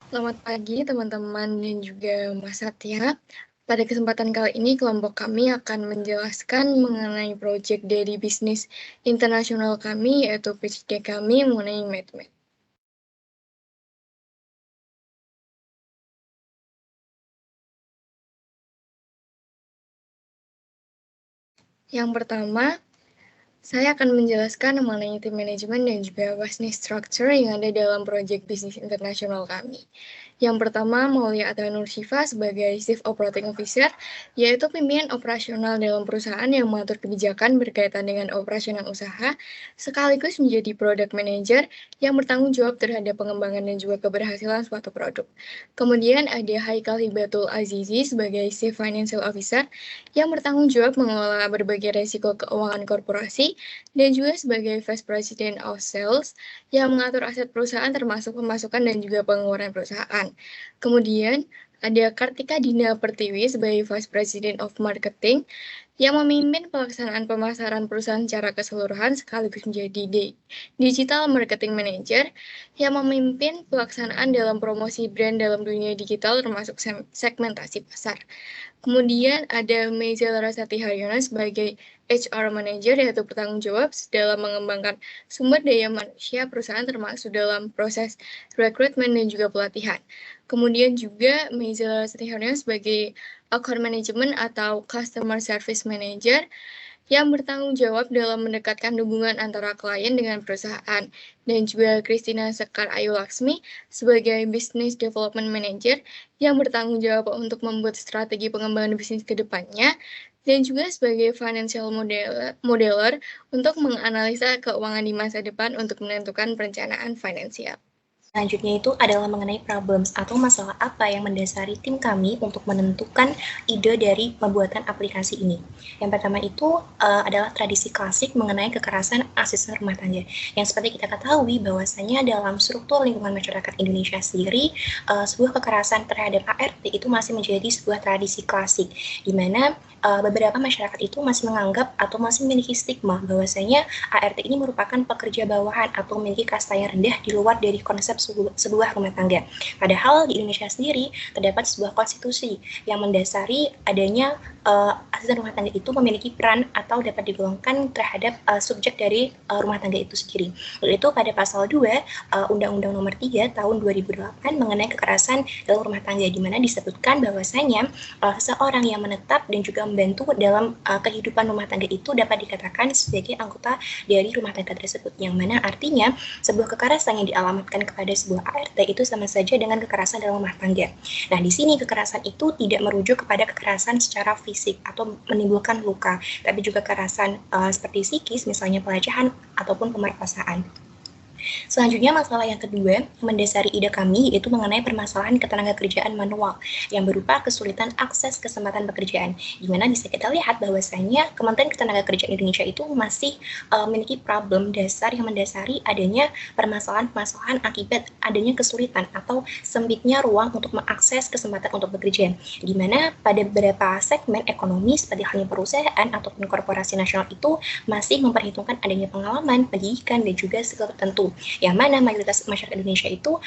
Selamat pagi teman-teman dan juga Mas Satya. Pada kesempatan kali ini kelompok kami akan menjelaskan mengenai proyek dari bisnis internasional kami yaitu PhD kami mengenai MedMed. Yang pertama, saya akan menjelaskan mengenai tim manajemen dan juga business structure yang ada dalam proyek bisnis internasional kami. Yang pertama, Maulia Atanur Shiva sebagai Chief Operating Officer, yaitu pimpinan operasional dalam perusahaan yang mengatur kebijakan berkaitan dengan operasional usaha, sekaligus menjadi product manager yang bertanggung jawab terhadap pengembangan dan juga keberhasilan suatu produk. Kemudian ada Haikal Hibatul Azizi sebagai Chief Financial Officer, yang bertanggung jawab mengelola berbagai resiko keuangan korporasi, dan juga sebagai Vice President of Sales, yang mengatur aset perusahaan termasuk pemasukan dan juga pengeluaran perusahaan. Kemudian, ada Kartika Dina Pertiwi sebagai Vice President of Marketing, yang memimpin pelaksanaan pemasaran perusahaan secara keseluruhan sekaligus menjadi Digital Marketing Manager, yang memimpin pelaksanaan dalam promosi brand dalam dunia digital termasuk segmentasi pasar. Kemudian ada Meiza Larasati Haryono sebagai HR Manager, yaitu bertanggung jawab dalam mengembangkan sumber daya manusia perusahaan termasuk dalam proses rekrutmen dan juga pelatihan. Kemudian juga Meiza Larasati Haryono sebagai Account Management atau Customer Service Manager, yang bertanggung jawab dalam mendekatkan hubungan antara klien dengan perusahaan, dan juga Christina Sekar Ayu Laksmi sebagai Business Development Manager yang bertanggung jawab untuk membuat strategi pengembangan bisnis ke depannya, dan juga sebagai Financial Modeler untuk menganalisa keuangan di masa depan untuk menentukan perencanaan finansial. Selanjutnya itu adalah mengenai problems atau masalah apa yang mendasari tim kami untuk menentukan ide dari pembuatan aplikasi ini. Yang pertama itu adalah tradisi klasik mengenai kekerasan asisten rumah tangga. Yang seperti kita ketahui bahwasanya dalam struktur lingkungan masyarakat Indonesia sendiri, sebuah kekerasan terhadap ART itu masih menjadi sebuah tradisi klasik, di mana beberapa masyarakat itu masih menganggap atau masih memiliki stigma bahwasanya ART ini merupakan pekerja bawahan atau memiliki kasta yang rendah di luar dari konsep sebuah rumah tangga. Padahal di Indonesia sendiri terdapat sebuah konstitusi yang mendasari adanya asisten rumah tangga itu memiliki peran atau dapat digolongkan terhadap subjek dari rumah tangga itu sendiri. Yaitu pada pasal 2 Undang-Undang Nomor 3 Tahun 2008 mengenai kekerasan dalam rumah tangga, di mana disebutkan bahwasanya seseorang yang menetap dan juga membantu dalam kehidupan rumah tangga itu dapat dikatakan sebagai anggota dari rumah tangga tersebut, yang mana artinya sebuah kekerasan yang dialamatkan kepada sebuah ART itu sama saja dengan kekerasan dalam rumah tangga. Nah, di sini kekerasan itu tidak merujuk kepada kekerasan secara fisik atau menimbulkan luka, tapi juga kekerasan seperti psikis, misalnya pelecehan ataupun pemerkosaan. Selanjutnya, masalah yang kedua mendasari ide kami yaitu mengenai permasalahan ketenagakerjaan manual yang berupa kesulitan akses kesempatan pekerjaan, di mana bisa kita lihat bahwasanya Kementerian Ketenagakerjaan Indonesia itu masih memiliki problem dasar yang mendasari adanya permasalahan-permasalahan akibat adanya kesulitan atau sempitnya ruang untuk mengakses kesempatan untuk bekerja, di mana pada beberapa segmen ekonomi seperti halnya perusahaan ataupun korporasi nasional itu masih memperhitungkan adanya pengalaman, pendidikan, dan juga skill tertentu, yang mana mayoritas masyarakat Indonesia itu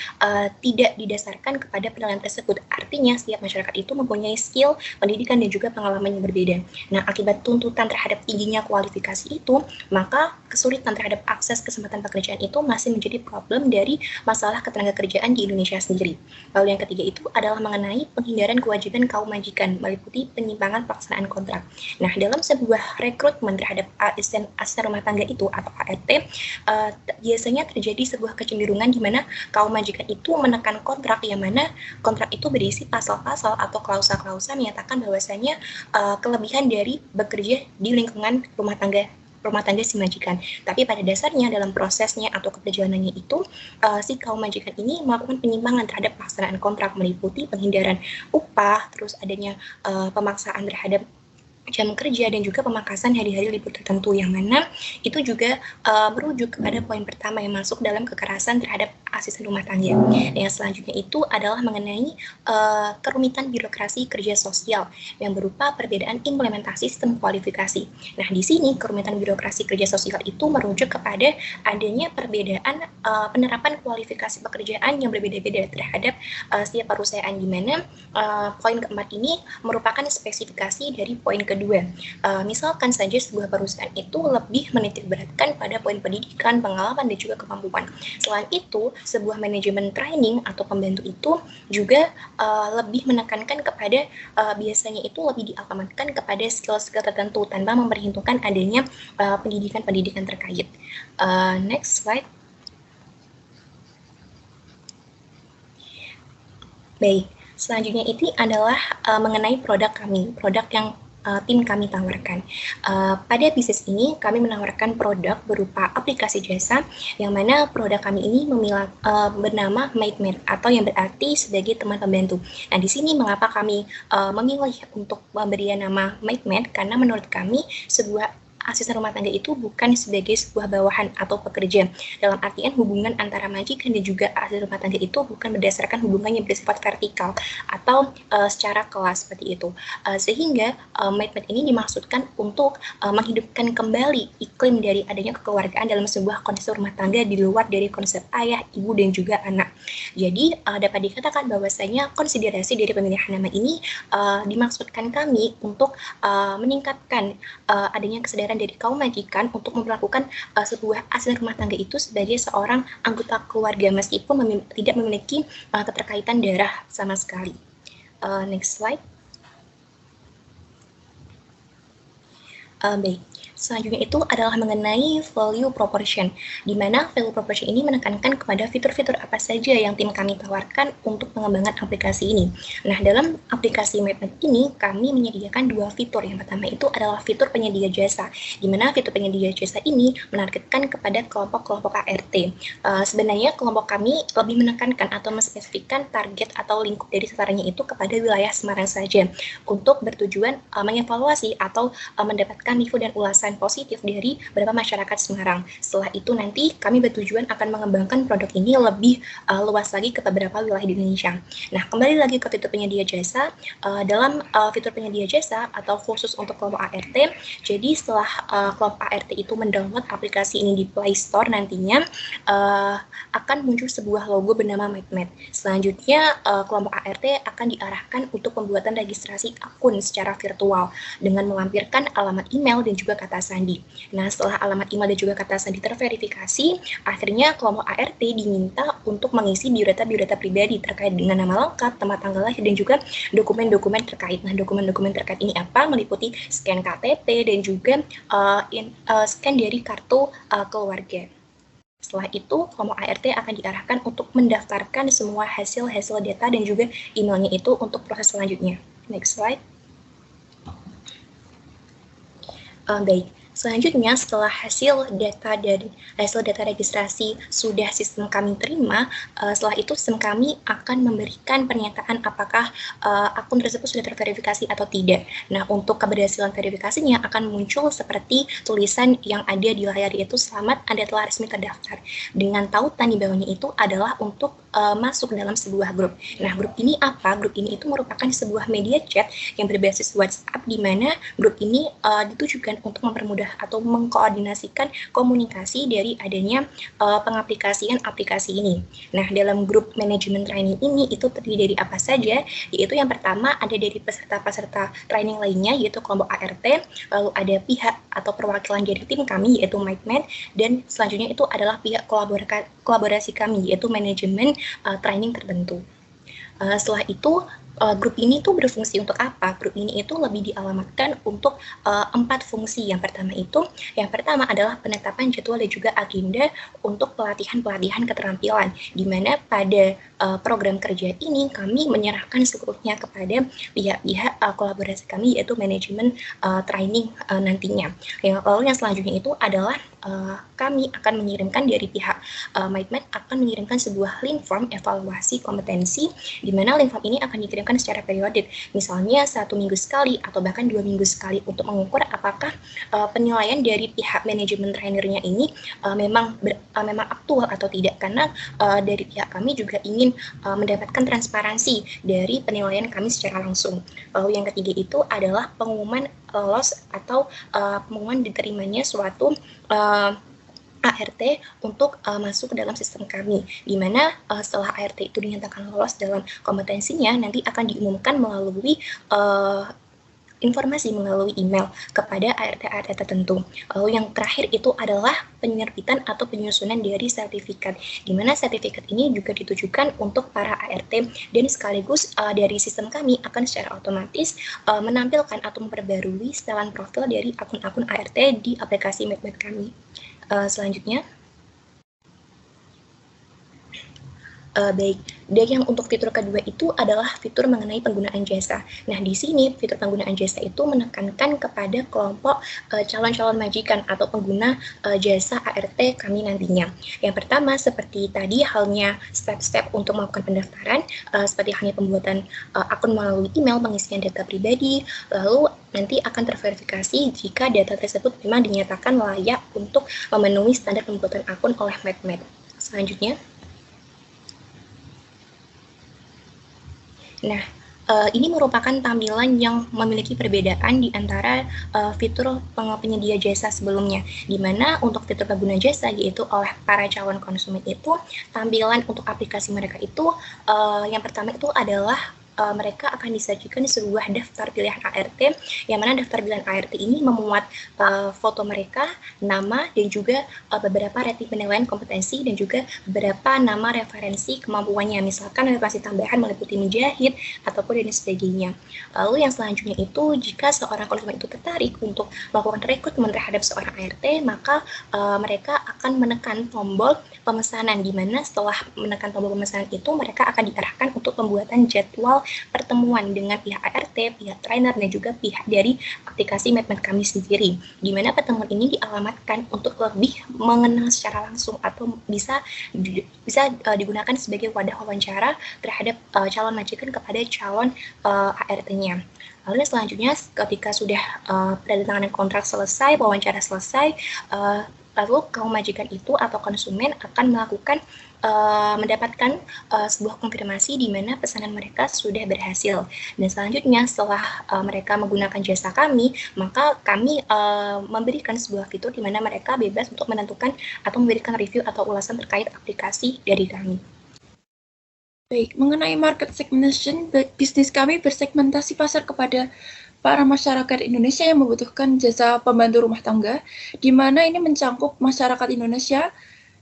tidak didasarkan kepada penilaian tersebut. Artinya setiap masyarakat itu mempunyai skill, pendidikan, dan juga pengalaman yang berbeda. Nah, akibat tuntutan terhadap tingginya kualifikasi itu, maka kesulitan terhadap akses kesempatan pekerjaan itu masih menjadi problem dari masalah ketenagakerjaan di Indonesia sendiri. Lalu yang ketiga itu adalah mengenai penghindaran kewajiban kaum majikan meliputi penyimpangan pelaksanaan kontrak. Nah, dalam sebuah rekrutmen terhadap asisten rumah tangga itu atau ART, biasanya terjadi sebuah kecenderungan di mana kaum majikan itu menekan kontrak, yang mana kontrak itu berisi pasal-pasal atau klausa-klausa menyatakan bahwasanya kelebihan dari bekerja di lingkungan rumah tangga si majikan. Tapi pada dasarnya dalam prosesnya atau keperjalanannya itu si kaum majikan ini melakukan penyimpangan terhadap pelaksanaan kontrak meliputi penghindaran upah, terus adanya pemaksaan terhadap jam kerja dan juga pemangkasan hari-hari libur tertentu, yang mana itu juga merujuk kepada poin pertama yang masuk dalam kekerasan terhadap asisten rumah tangga. Yang selanjutnya itu adalah mengenai kerumitan birokrasi kerja sosial yang berupa perbedaan implementasi sistem kualifikasi. Nah, di sini kerumitan birokrasi kerja sosial itu merujuk kepada adanya perbedaan penerapan kualifikasi pekerjaan yang berbeda-beda terhadap setiap perusahaan, di mana poin keempat ini merupakan spesifikasi dari poin kedua. Misalkan saja sebuah perusahaan itu lebih menitikberatkan pada poin pendidikan, pengalaman, dan juga kemampuan. Selain itu, sebuah manajemen training atau pembantu itu juga lebih menekankan kepada biasanya itu lebih dialamatkan kepada skill-skill tertentu tanpa memperhitungkan adanya pendidikan-pendidikan terkait. Next slide. Baik, selanjutnya ini adalah mengenai produk kami, produk yang tim kami tawarkan. Pada bisnis ini kami menawarkan produk berupa aplikasi jasa, yang mana produk kami ini bernama MaidMed, atau yang berarti sebagai teman pembantu. Nah, di sini mengapa kami memilih untuk memberikan nama MaidMed, karena menurut kami sebuah asisten rumah tangga itu bukan sebagai sebuah bawahan atau pekerja. Dalam artian hubungan antara majikan dan juga asisten rumah tangga itu bukan berdasarkan hubungan yang bersifat vertikal atau secara kelas seperti itu. Sehingga MaidMed ini dimaksudkan untuk menghidupkan kembali iklim dari adanya kekeluargaan dalam sebuah konsep rumah tangga di luar dari konsep ayah, ibu, dan juga anak. Jadi dapat dikatakan bahwasanya konsiderasi dari pemilihan nama ini dimaksudkan kami untuk meningkatkan adanya kesadaran dari kaum majikan untuk melakukan sebuah asisten rumah tangga itu sebagai seorang anggota keluarga meskipun tidak memiliki keterkaitan darah sama sekali. Next slide. Baik. Selanjutnya itu adalah mengenai value proposition, di mana value proposition ini menekankan kepada fitur-fitur apa saja yang tim kami tawarkan untuk pengembangan aplikasi ini. Nah, dalam aplikasi MaidMed ini kami menyediakan dua fitur. Yang pertama itu adalah fitur penyedia jasa, di mana fitur penyedia jasa ini menargetkan kepada kelompok-kelompok ART. Sebenarnya kelompok kami lebih menekankan atau menspesifikkan target atau lingkup dari sasarannya itu kepada wilayah Semarang saja, untuk bertujuan mengevaluasi atau mendapatkan review dan ulasan positif dari beberapa masyarakat Semarang. Setelah itu nanti kami bertujuan akan mengembangkan produk ini lebih luas lagi ke beberapa wilayah di Indonesia. Nah, kembali lagi ke fitur penyedia jasa. Dalam fitur penyedia jasa atau khusus untuk kelompok ART, jadi setelah kelompok ART itu mendownload aplikasi ini di Play Store, nantinya akan muncul sebuah logo bernama MaidMed. Selanjutnya kelompok ART akan diarahkan untuk pembuatan registrasi akun secara virtual dengan melampirkan alamat email dan juga kata sandi. Nah, setelah alamat email dan juga kata sandi terverifikasi, akhirnya kelompok ART diminta untuk mengisi biodata-biodata pribadi terkait dengan nama lengkap, tempat tanggal lahir, dan juga dokumen-dokumen terkait. Nah, dokumen-dokumen terkait ini apa? Meliputi scan KTP dan juga scan dari kartu keluarga. Setelah itu, kelompok ART akan diarahkan untuk mendaftarkan semua hasil-hasil data dan juga emailnya itu untuk proses selanjutnya. Next slide. Baik, selanjutnya setelah hasil data registrasi sudah sistem kami terima, setelah itu sistem kami akan memberikan pernyataan apakah akun tersebut sudah terverifikasi atau tidak. Nah, untuk keberhasilan verifikasinya akan muncul seperti tulisan yang ada di layar, yaitu selamat Anda telah resmi terdaftar. Dengan tautan di bawahnya itu adalah untuk masuk dalam sebuah grup. Nah, grup ini apa? Grup ini itu merupakan sebuah media chat yang berbasis WhatsApp, di mana grup ini ditujukan untuk mempermudah atau mengkoordinasikan komunikasi dari adanya pengaplikasian aplikasi ini. Nah, dalam grup manajemen training ini itu terdiri dari apa saja? Yaitu yang pertama ada dari peserta-peserta training lainnya, yaitu kelompok ART, lalu ada pihak atau perwakilan dari tim kami, yaitu MaidMed, dan selanjutnya itu adalah pihak kolaborasi kami, yaitu manajemen training tertentu. Setelah itu grup ini tuh berfungsi untuk apa? Grup ini itu lebih dialamatkan untuk 4 fungsi. Yang pertama adalah penetapan jadwal dan juga agenda untuk pelatihan-pelatihan keterampilan, di mana pada program kerja ini kami menyerahkan seluruhnya kepada pihak-pihak kolaborasi kami, yaitu manajemen training nantinya. Lalu yang selanjutnya itu adalah kami akan mengirimkan dari pihak MaidMed akan mengirimkan sebuah link form evaluasi kompetensi, di mana link form ini akan dikirim dikirimkan secara periodik, misalnya 1 minggu sekali atau bahkan 2 minggu sekali, untuk mengukur apakah penilaian dari pihak manajemen trainernya ini memang aktual atau tidak, karena dari pihak kami juga ingin mendapatkan transparansi dari penilaian kami secara langsung. Lalu yang ketiga itu adalah pengumuman lolos atau pengumuman diterimanya suatu ART untuk masuk ke dalam sistem kami, di mana setelah ART itu dinyatakan lolos dalam kompetensinya, nanti akan diumumkan melalui informasi melalui email kepada ART-ART tertentu. Lalu yang terakhir itu adalah penerbitan atau penyusunan dari sertifikat, di mana sertifikat ini juga ditujukan untuk para ART, dan sekaligus dari sistem kami akan secara otomatis menampilkan atau memperbarui setelan profil dari akun-akun ART di aplikasi MedMed kami. Selanjutnya, baik, dan yang untuk fitur kedua itu adalah fitur mengenai penggunaan jasa. Nah, di sini fitur penggunaan jasa itu menekankan kepada kelompok calon-calon majikan atau pengguna jasa ART kami nantinya. Yang pertama, seperti tadi halnya step-step untuk melakukan pendaftaran, seperti halnya pembuatan akun melalui email, pengisian data pribadi, lalu nanti akan terverifikasi jika data tersebut memang dinyatakan layak untuk memenuhi standar pembuatan akun oleh MedMed. Selanjutnya, nah, ini merupakan tampilan yang memiliki perbedaan di antara fitur penyedia jasa sebelumnya, di mana untuk fitur pengguna jasa, yaitu oleh para calon konsumen itu, tampilan untuk aplikasi mereka itu yang pertama itu adalah mereka akan disajikan sebuah daftar pilihan ART, yang mana daftar pilihan ART ini memuat foto mereka, nama, dan juga beberapa rating penilaian kompetensi, dan juga beberapa nama referensi kemampuannya, misalkan referensi tambahan meliputi menjahit, ataupun dan sebagainya. Lalu yang selanjutnya itu, jika seorang konsumen itu tertarik untuk melakukan rekrutmen terhadap seorang ART, maka mereka akan menekan tombol pemesanan, di mana setelah menekan tombol pemesanan itu, mereka akan diarahkan untuk pembuatan jadwal pertemuan dengan pihak ART, pihak trainer, dan juga pihak dari aplikasi MedMed kami sendiri, di mana pertemuan ini dialamatkan untuk lebih mengenal secara langsung atau bisa digunakan sebagai wadah wawancara terhadap calon majikan kepada calon ART-nya. Lalu selanjutnya, ketika sudah penandatanganan kontrak selesai, wawancara selesai, lalu kaum majikan itu atau konsumen akan melakukan mendapatkan sebuah konfirmasi di mana pesanan mereka sudah berhasil. Dan selanjutnya, setelah mereka menggunakan jasa kami, maka kami memberikan sebuah fitur di mana mereka bebas untuk menentukan atau memberikan review atau ulasan terkait aplikasi dari kami. Baik, mengenai market segmentation, bisnis kami bersegmentasi pasar kepada para masyarakat Indonesia yang membutuhkan jasa pembantu rumah tangga, di mana ini mencangkup masyarakat Indonesia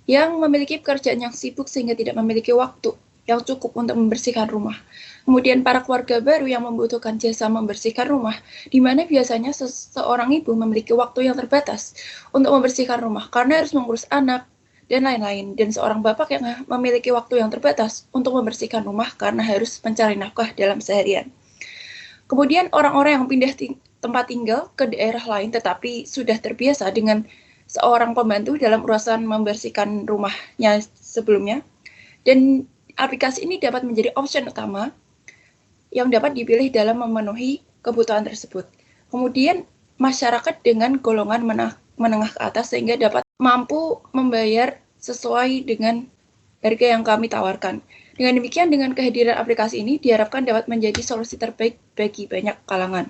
yang memiliki pekerjaan yang sibuk sehingga tidak memiliki waktu yang cukup untuk membersihkan rumah. Kemudian para keluarga baru yang membutuhkan jasa membersihkan rumah, di mana biasanya seorang ibu memiliki waktu yang terbatas untuk membersihkan rumah karena harus mengurus anak dan lain-lain, dan seorang bapak yang memiliki waktu yang terbatas untuk membersihkan rumah karena harus mencari nafkah dalam seharian. Kemudian orang-orang yang pindah tempat tinggal ke daerah lain tetapi sudah terbiasa dengan seorang pembantu dalam urusan membersihkan rumahnya sebelumnya, dan aplikasi ini dapat menjadi opsi utama yang dapat dipilih dalam memenuhi kebutuhan tersebut. Kemudian masyarakat dengan golongan menengah ke atas sehingga dapat mampu membayar sesuai dengan harga yang kami tawarkan. Dengan demikian, dengan kehadiran aplikasi ini diharapkan dapat menjadi solusi terbaik bagi banyak kalangan.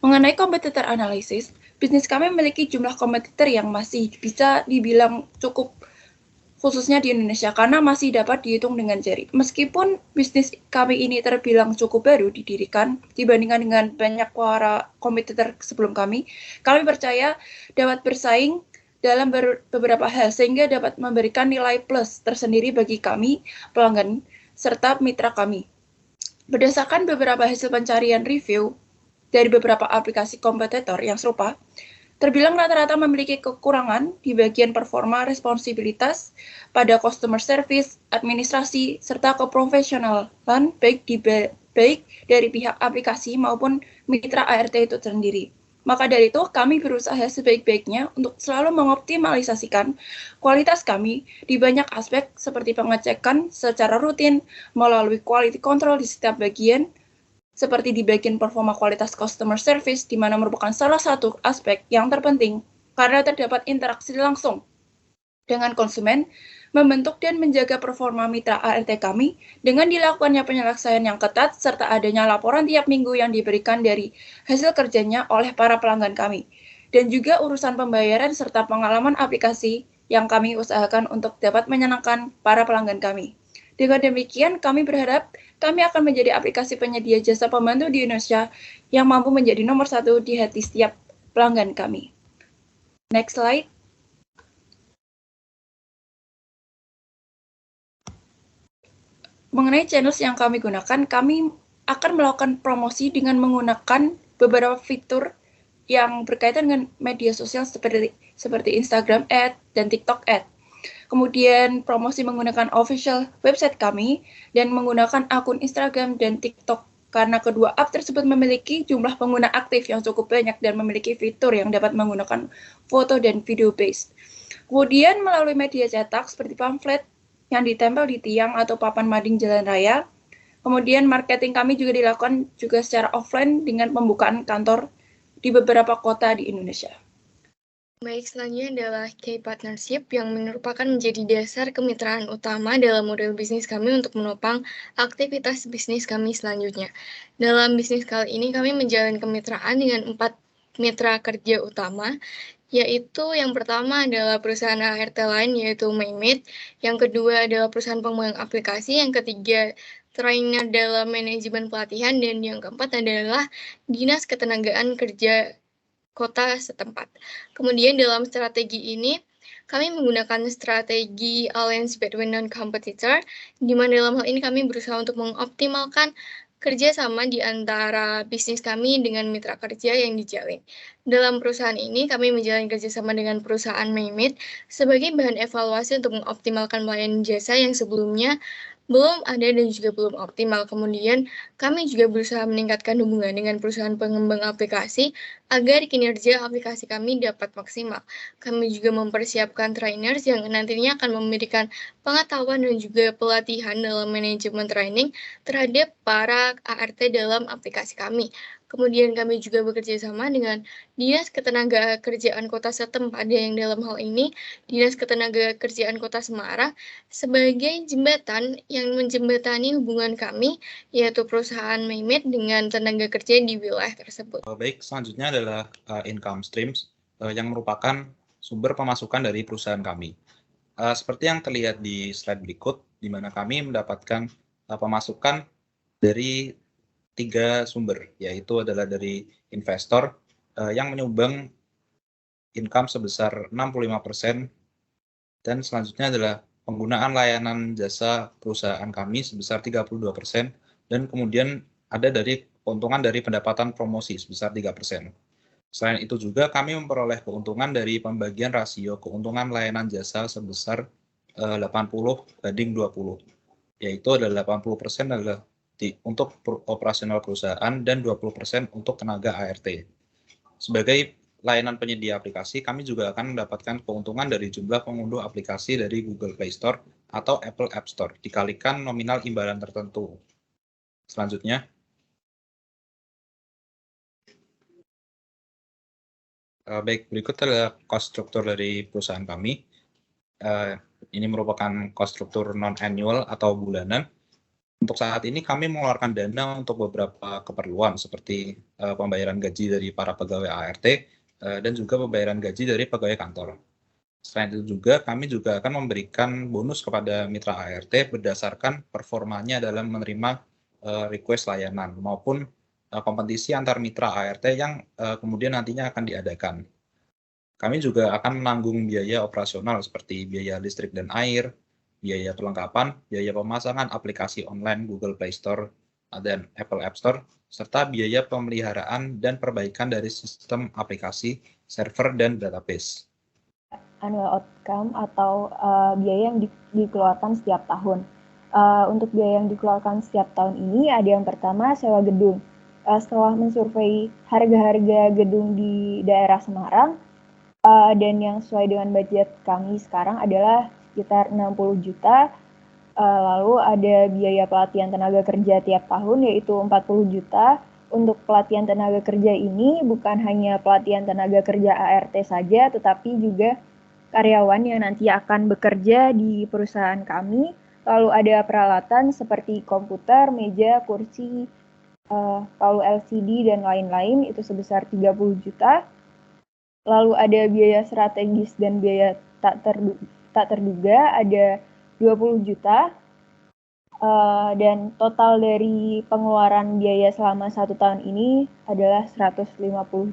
Mengenai kompetitor analisis, bisnis kami memiliki jumlah kompetitor yang masih bisa dibilang cukup, khususnya di Indonesia, karena masih dapat dihitung dengan jari. Meskipun bisnis kami ini terbilang cukup baru didirikan dibandingkan dengan banyak para kompetitor sebelum kami percaya dapat bersaing dalam beberapa hal sehingga dapat memberikan nilai plus tersendiri bagi kami, pelanggan, serta mitra kami. Berdasarkan beberapa hasil pencarian review dari beberapa aplikasi kompetitor yang serupa, terbilang rata-rata memiliki kekurangan di bagian performa, responsibilitas pada customer service, administrasi, serta keprofesionalan baik dari pihak aplikasi maupun mitra ART itu sendiri. Maka dari itu, kami berusaha sebaik-baiknya untuk selalu mengoptimalisasikan kualitas kami di banyak aspek seperti pengecekan secara rutin melalui quality control di setiap bagian, seperti di bagian performa kualitas customer service, di mana merupakan salah satu aspek yang terpenting karena terdapat interaksi langsung dengan konsumen, membentuk dan menjaga performa mitra ART kami dengan dilakukannya penyelesaian yang ketat serta adanya laporan tiap minggu yang diberikan dari hasil kerjanya oleh para pelanggan kami. Dan juga urusan pembayaran serta pengalaman aplikasi yang kami usahakan untuk dapat menyenangkan para pelanggan kami. Dengan demikian, kami berharap kami akan menjadi aplikasi penyedia jasa pembantu di Indonesia yang mampu menjadi nomor 1 di hati setiap pelanggan kami. Next slide. Mengenai channels yang kami gunakan, kami akan melakukan promosi dengan menggunakan beberapa fitur yang berkaitan dengan media sosial seperti Instagram Ad dan TikTok Ad. Kemudian promosi menggunakan official website kami dan menggunakan akun Instagram dan TikTok karena kedua app tersebut memiliki jumlah pengguna aktif yang cukup banyak dan memiliki fitur yang dapat menggunakan foto dan video based. Kemudian melalui media cetak seperti pamflet yang ditempel di tiang atau papan mading jalan raya. Kemudian marketing kami juga dilakukan juga secara offline dengan pembukaan kantor di beberapa kota di Indonesia. Baik, selanjutnya adalah key partnership yang merupakan menjadi dasar kemitraan utama dalam model bisnis kami untuk menopang aktivitas bisnis kami selanjutnya. Dalam bisnis kali ini kami menjalin kemitraan dengan 4 mitra kerja utama, yaitu yang pertama adalah perusahaan ART lain yaitu Maymit, yang kedua adalah perusahaan pengembang aplikasi, yang ketiga trainer dalam manajemen pelatihan, dan yang keempat adalah Dinas Ketenagaan Kerja Kota setempat. Kemudian dalam strategi ini, kami menggunakan strategi alliance between non-competitor, di mana dalam hal ini kami berusaha untuk mengoptimalkan kerjasama di antara bisnis kami dengan mitra kerja yang dijalin. Dalam perusahaan ini, kami menjalin kerjasama dengan perusahaan Maymit sebagai bahan evaluasi untuk mengoptimalkan pelayanan jasa yang sebelumnya belum ada dan juga belum optimal. Kemudian, kami juga berusaha meningkatkan hubungan dengan perusahaan pengembang aplikasi agar kinerja aplikasi kami dapat maksimal. Kami juga mempersiapkan trainers yang nantinya akan memberikan pengetahuan dan juga pelatihan dalam manajemen training terhadap para ART dalam aplikasi kami. Kemudian kami juga bekerja sama dengan Dinas Ketenagakerjaan Kota setempat, yang dalam hal ini Dinas Ketenagakerjaan Kota Semarang sebagai jembatan yang menjembatani hubungan kami, yaitu perusahaan Maymit dengan tenaga kerja di wilayah tersebut. Baik, selanjutnya adalah income streams yang merupakan sumber pemasukan dari perusahaan kami. Seperti yang terlihat di slide berikut, di mana kami mendapatkan pemasukan dari 3 sumber, yaitu adalah dari investor yang menyumbang income sebesar 65%, dan selanjutnya adalah penggunaan layanan jasa perusahaan kami sebesar 32%, dan kemudian ada dari keuntungan dari pendapatan promosi sebesar 3%. Selain itu juga kami memperoleh keuntungan dari pembagian rasio keuntungan layanan jasa sebesar 80/20, yaitu adalah 80% adalah untuk operasional perusahaan dan 20% untuk tenaga ART. Sebagai layanan penyedia aplikasi, kami juga akan mendapatkan keuntungan dari jumlah pengunduh aplikasi dari Google Play Store atau Apple App Store dikalikan nominal imbalan tertentu. Selanjutnya, baik, berikut adalah cost struktur dari perusahaan kami. Ini merupakan cost struktur non-annual atau bulanan. Untuk saat ini kami mengeluarkan dana untuk beberapa keperluan seperti pembayaran gaji dari para pegawai ART dan juga pembayaran gaji dari pegawai kantor. Selain itu juga kami juga akan memberikan bonus kepada mitra ART berdasarkan performanya dalam menerima request layanan maupun kompetisi antar mitra ART yang kemudian nantinya akan diadakan. Kami juga akan menanggung biaya operasional seperti biaya listrik dan air, biaya perlengkapan, biaya pemasangan aplikasi online Google Play Store dan Apple App Store, serta biaya pemeliharaan dan perbaikan dari sistem aplikasi, server, dan database. Annual outcome atau biaya yang dikeluarkan setiap tahun. Untuk biaya yang dikeluarkan setiap tahun ini ada yang pertama sewa gedung. setelah mensurvei harga-harga gedung di daerah Semarang, dan yang sesuai dengan budget kami sekarang adalah sekitar 60 juta. Lalu ada biaya pelatihan tenaga kerja tiap tahun yaitu 40 juta. Untuk pelatihan tenaga kerja ini bukan hanya pelatihan tenaga kerja ART saja, tetapi juga karyawan yang nanti akan bekerja di perusahaan kami. Lalu ada peralatan seperti komputer, meja, kursi, lalu LCD dan lain-lain itu sebesar 30 juta. Lalu ada biaya strategis dan biaya tak terduga ada 20 juta. Dan total dari pengeluaran biaya selama 1 tahun ini adalah 150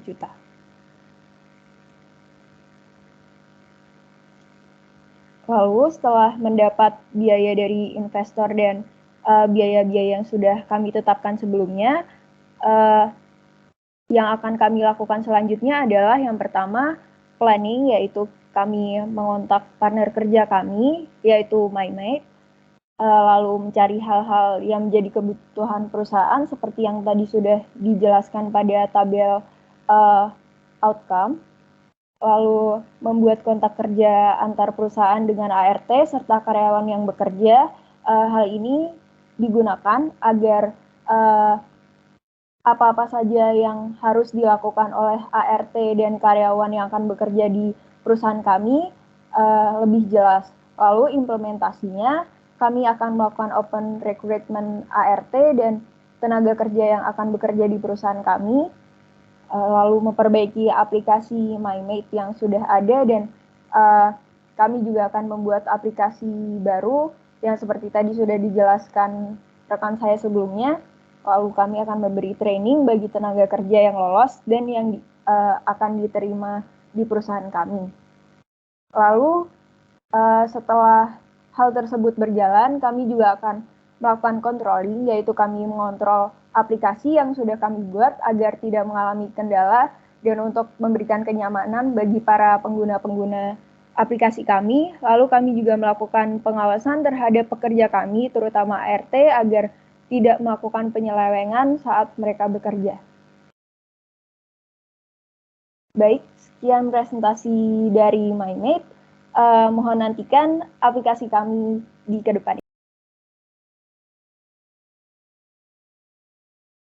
juta. Lalu setelah mendapat biaya dari investor dan biaya-biaya yang sudah kami tetapkan sebelumnya, yang akan kami lakukan selanjutnya adalah yang pertama planning, yaitu kami mengontak partner kerja kami, yaitu MyMate, lalu mencari hal-hal yang menjadi kebutuhan perusahaan seperti yang tadi sudah dijelaskan pada tabel outcome, lalu membuat kontak kerja antar perusahaan dengan ART serta karyawan yang bekerja. Hal ini digunakan agar apa-apa saja yang harus dilakukan oleh ART dan karyawan yang akan bekerja di perusahaan kami lebih jelas. Lalu implementasinya, kami akan melakukan open recruitment ART dan tenaga kerja yang akan bekerja di perusahaan kami, lalu memperbaiki aplikasi MyMate yang sudah ada, dan kami juga akan membuat aplikasi baru yang seperti tadi sudah dijelaskan rekan saya sebelumnya. Lalu kami akan memberi training bagi tenaga kerja yang lolos dan yang akan diterima di perusahaan kami. Lalu setelah hal tersebut berjalan, kami juga akan melakukan controlling, yaitu kami mengontrol aplikasi yang sudah kami buat agar tidak mengalami kendala dan untuk memberikan kenyamanan bagi para pengguna-pengguna aplikasi kami. Lalu kami juga melakukan pengawasan terhadap pekerja kami, terutama ART, agar tidak melakukan penyelewengan saat mereka bekerja. Baik, sekian presentasi dari MyMate. Mohon nantikan aplikasi kami di ke depan.